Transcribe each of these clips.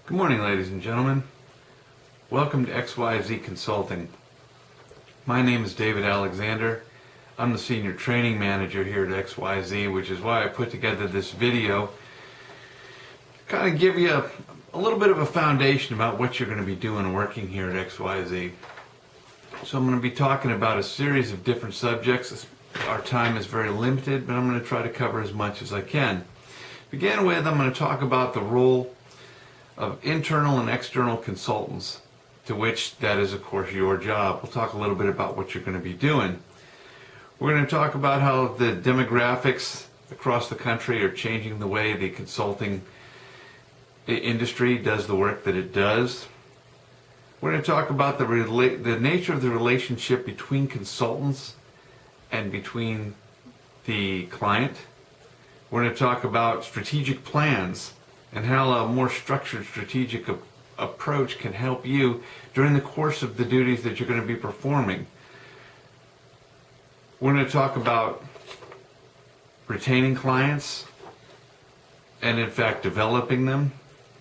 Good morning, ladies and gentlemen. Welcome to XYZ Consulting. My name is David Alexander. I'm the Senior Training Manager here at XYZ, which is why I put together this video to kind of give you a little bit of a foundation about what you're going to be doing working here at XYZ. So I'm going to be talking about a series of different subjects. Our time is very limited, but I'm going to try to cover as much as I can. To begin with, I'm going to talk about the role of internal and external consultants, to which that is, of course, your job. We'll talk a little bit about what you're going to be doing. We're going to talk about how the demographics across the country are changing the way the consulting industry does the work that it does. We're going to talk about the nature of the relationship between consultants and between the client. We're going to talk about strategic plans and how a more structured strategic approach can help you during the course of the duties that you're going to be performing. We're going to talk about retaining clients and, in fact, developing them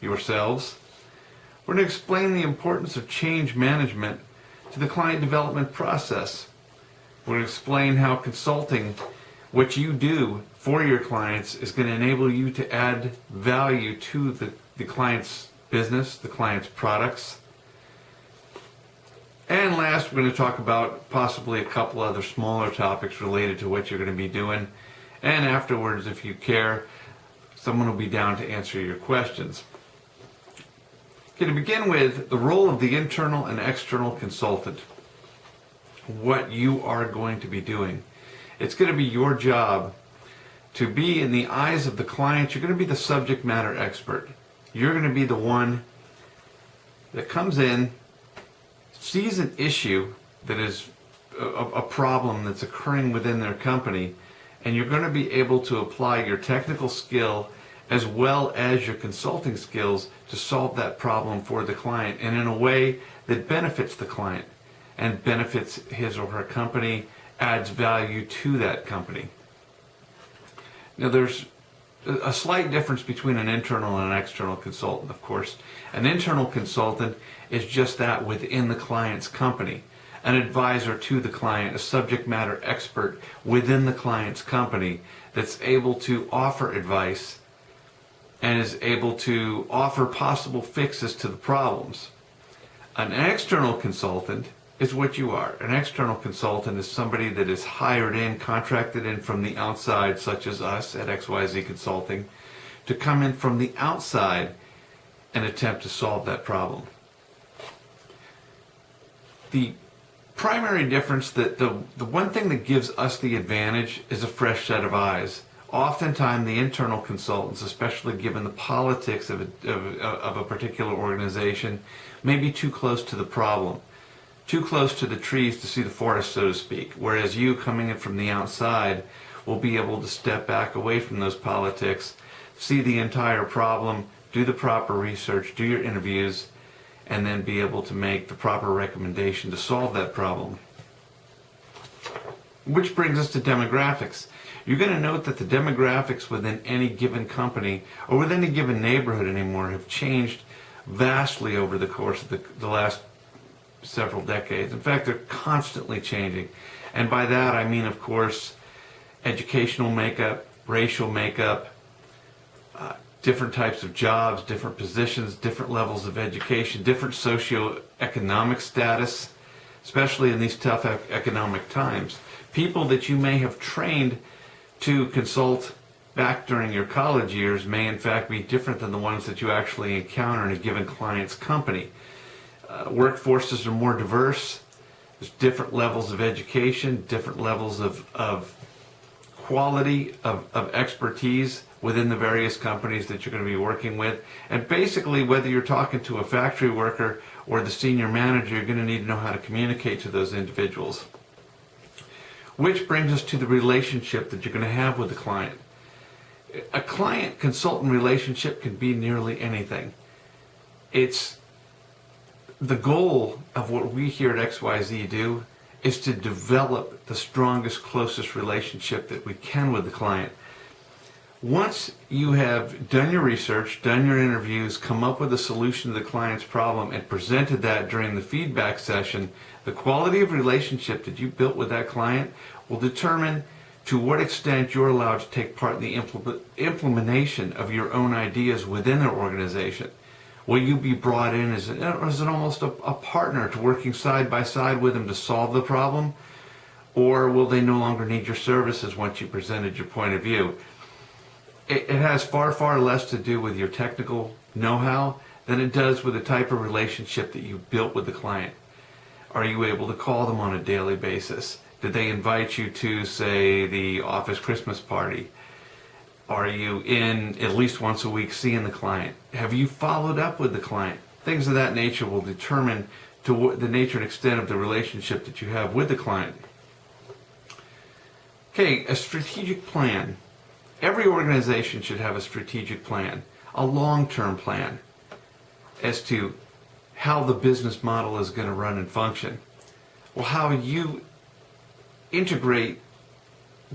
yourselves. We're going to explain the importance of change management to the client development process. We're going to explain how consulting, what you do for your clients, is going to enable you to add value to the client's business, the client's products. And last, we're going to talk about possibly a couple other smaller topics related to what you're going to be doing. And afterwards, if you care, someone will be down to answer your questions. Okay, to begin with, the role of the internal and external consultant. What you are going to be doing. It's going to be your job to be in the eyes of the client. You're going to be the subject matter expert. You're going to be the one that comes in, sees an issue that is a problem that's occurring within their company, and you're going to be able to apply your technical skill as well as your consulting skills to solve that problem for the client, and in a way that benefits the client and benefits his or her company, adds value to that company. Now, there's a slight difference between an internal and an external consultant, of course. An internal consultant is just that, within the client's company. An advisor to the client, a subject matter expert within the client's company that's able to offer advice and is able to offer possible fixes to the problems. An external consultant is what you are. An external consultant is somebody that is hired in, contracted in from the outside, such as us at XYZ Consulting, to come in from the outside and attempt to solve that problem. The primary difference, that the one thing that gives us the advantage, is a fresh set of eyes. Oftentimes the internal consultants, especially given the politics of a particular organization, may be too close to the problem, too close to the trees to see the forest, so to speak, whereas you, coming in from the outside, will be able to step back away from those politics, see the entire problem, do the proper research, do your interviews, and then be able to make the proper recommendation to solve that problem. Which brings us to demographics. You're going to note that the demographics within any given company or within any given neighborhood anymore have changed vastly over the course of the last several decades. In fact, they're constantly changing. And by that I mean, of course, educational makeup, racial makeup, different types of jobs, different positions, different levels of education, different socioeconomic status, especially in these tough economic times. People that you may have trained to consult back during your college years may in fact be different than the ones that you actually encounter in a given client's company. Workforces are more diverse. There's different levels of education, different levels of quality of expertise within the various companies that you're going to be working with. And basically, whether you're talking to a factory worker or the senior manager, you're going to need to know how to communicate to those individuals. Which brings us to the relationship that you're going to have with the client. A client-consultant relationship can be nearly anything. It's the goal of what we here at XYZ do is to develop the strongest, closest relationship that we can with the client. Once you have done your research, done your interviews, come up with a solution to the client's problem, and presented that during the feedback session, the quality of relationship that you built with that client will determine to what extent you're allowed to take part in the implementation of your own ideas within their organization. Will you be brought in as an almost a partner to working side by side with them to solve the problem? Or will they no longer need your services once you presented your point of view? It has far, far less to do with your technical know-how than it does with the type of relationship that you built with the client. Are you able to call them on a daily basis? Did they invite you to, say, the office Christmas party? Are you in at least once a week seeing the client? Have you followed up with the client? Things of that nature will determine the nature and extent of the relationship that you have with the client. Okay, a strategic plan. Every organization should have a strategic plan, a long-term plan as to how the business model is going to run and function. Well, how you integrate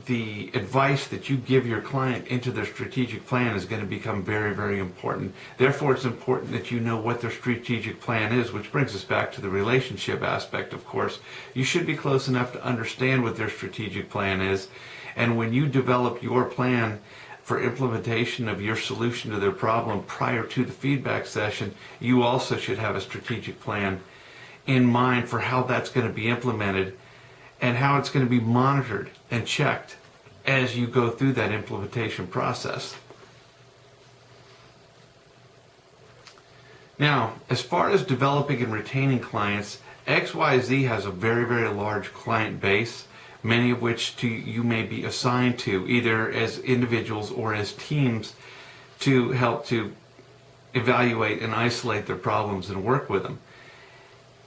the advice that you give your client into their strategic plan is going to become very, very important. Therefore, it's important that you know what their strategic plan is, which brings us back to the relationship aspect, of course. You should be close enough to understand what their strategic plan is. And when you develop your plan for implementation of your solution to their problem prior to the feedback session, you also should have a strategic plan in mind for how that's going to be implemented and how it's going to be monitored and checked as you go through that implementation process. Now, as far as developing and retaining clients, XYZ has a very, very large client base, many of which you may be assigned to either as individuals or as teams to help to evaluate and isolate their problems and work with them.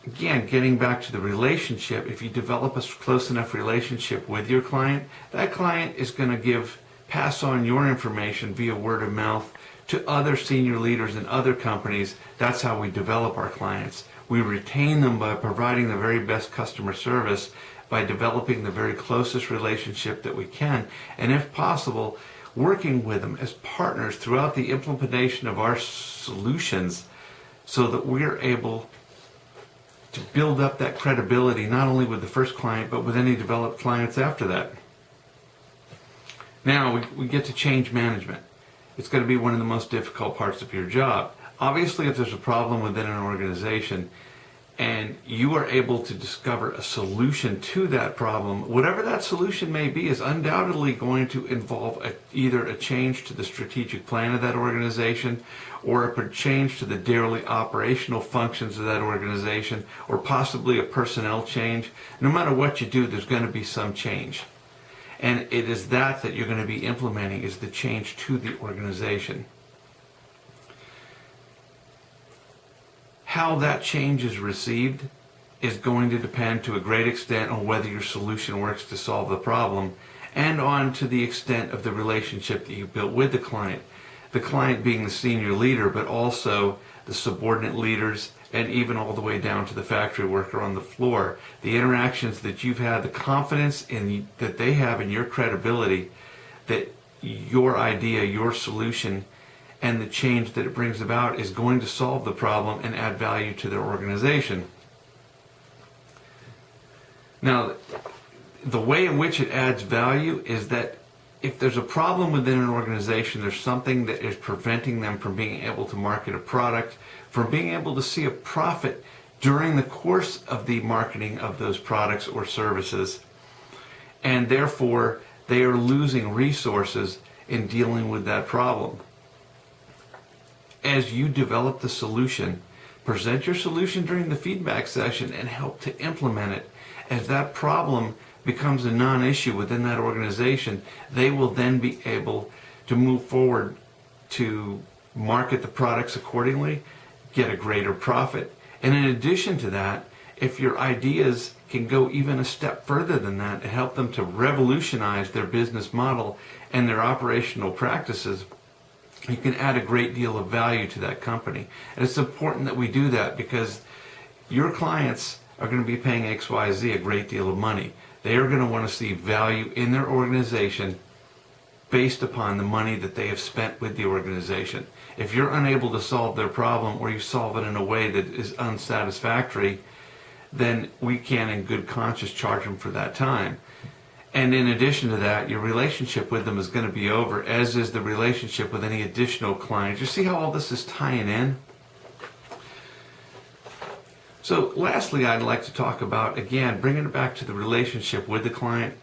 Again, getting back to the relationship, if you develop a close enough relationship with your client, that client is going to pass on your information via word of mouth to other senior leaders in other companies. That's how we develop our clients. We retain them by providing the very best customer service, by developing the very closest relationship that we can, and if possible, working with them as partners throughout the implementation of our solutions so that we're able to build up that credibility not only with the first client but with any developed clients after that. Now we get to change management. It's going to be one of the most difficult parts of your job. Obviously, if there's a problem within an organization and you are able to discover a solution to that problem, whatever that solution may be is undoubtedly going to involve either a change to the strategic plan of that organization or a change to the daily operational functions of that organization or possibly a personnel change. No matter what you do, there's going to be some change. And it is that you're going to be implementing is the change to the organization. How that change is received is going to depend to a great extent on whether your solution works to solve the problem and on to the extent of the relationship that you built with the client being the senior leader, but also the subordinate leaders and even all the way down to the factory worker on the floor. The interactions that you've had, the confidence that they have in your credibility, that your idea, your solution, and the change that it brings about is going to solve the problem and add value to their organization. Now, the way in which it adds value is that if there's a problem within an organization, there's something that is preventing them from being able to market a product, from being able to see a profit during the course of the marketing of those products or services, and therefore they are losing resources in dealing with that problem. As you develop the solution, present your solution during the feedback session and help to implement it. As that problem becomes a non-issue within that organization, they will then be able to move forward to market the products accordingly, get a greater profit. And in addition to that, if your ideas can go even a step further than that and help them to revolutionize their business model and their operational practices, you can add a great deal of value to that company. And it's important that we do that because your clients are going to be paying XYZ a great deal of money. They are going to want to see value in their organization based upon the money that they have spent with the organization. If you're unable to solve their problem, or you solve it in a way that is unsatisfactory, then we can in good conscience charge them for that time. And in addition to that, your relationship with them is going to be over, as is the relationship with any additional clients. You see how all this is tying in? So lastly, I'd like to talk about, again, bringing it back to the relationship with the client.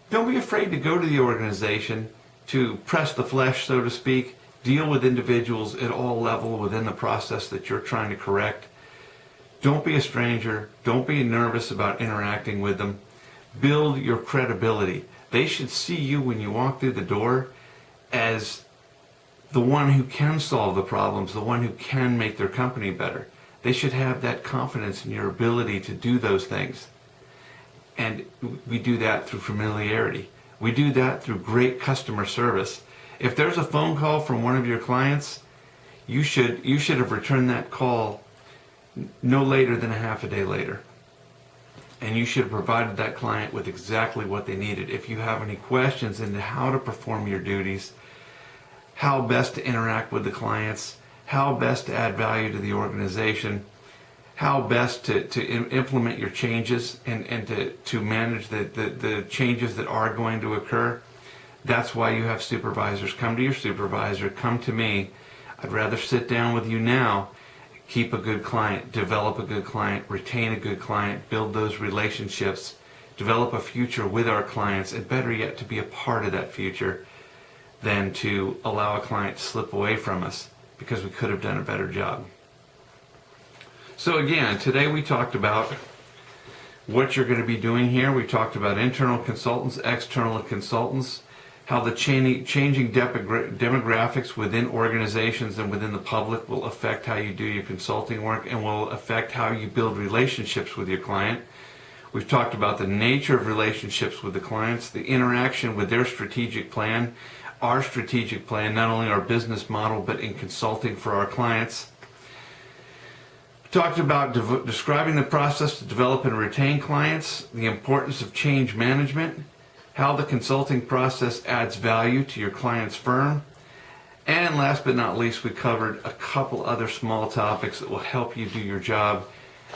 Don't be afraid to go to the organization, to press the flesh, so to speak, deal with individuals at all levels within the process that you're trying to correct. Don't be a stranger. Don't be nervous about interacting with them. Build your credibility. They should see you when you walk through the door as the one who can solve the problems, the one who can make their company better. They should have that confidence in your ability to do those things. And we do that through familiarity. We do that through great customer service. If there's a phone call from one of your clients, you should have returned that call no later than a half a day later. And you should have provided that client with exactly what they needed. If you have any questions into how to perform your duties, how best to interact with the clients, how best to add value to the organization, how best to implement your changes and to manage the changes that are going to occur, that's why you have supervisors. Come to your supervisor, come to me. I'd rather sit down with you now. Keep a good client, develop a good client, retain a good client, build those relationships, develop a future with our clients, and better yet, to be a part of that future than to allow a client to slip away from us because we could have done a better job. So again, today we talked about what you're going to be doing here. We talked about internal consultants, external consultants, how the changing demographics within organizations and within the public will affect how you do your consulting work and will affect how you build relationships with your client. We've talked about the nature of relationships with the clients, the interaction with their strategic plan, our strategic plan, not only our business model, but in consulting for our clients. We talked about describing the process to develop and retain clients, the importance of change management, how the consulting process adds value to your client's firm, and last but not least, we covered a couple other small topics that will help you do your job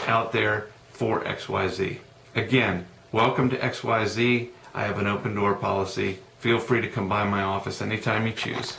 out there for XYZ. Again, welcome to XYZ. I have an open door policy. Feel free to come by my office anytime you choose.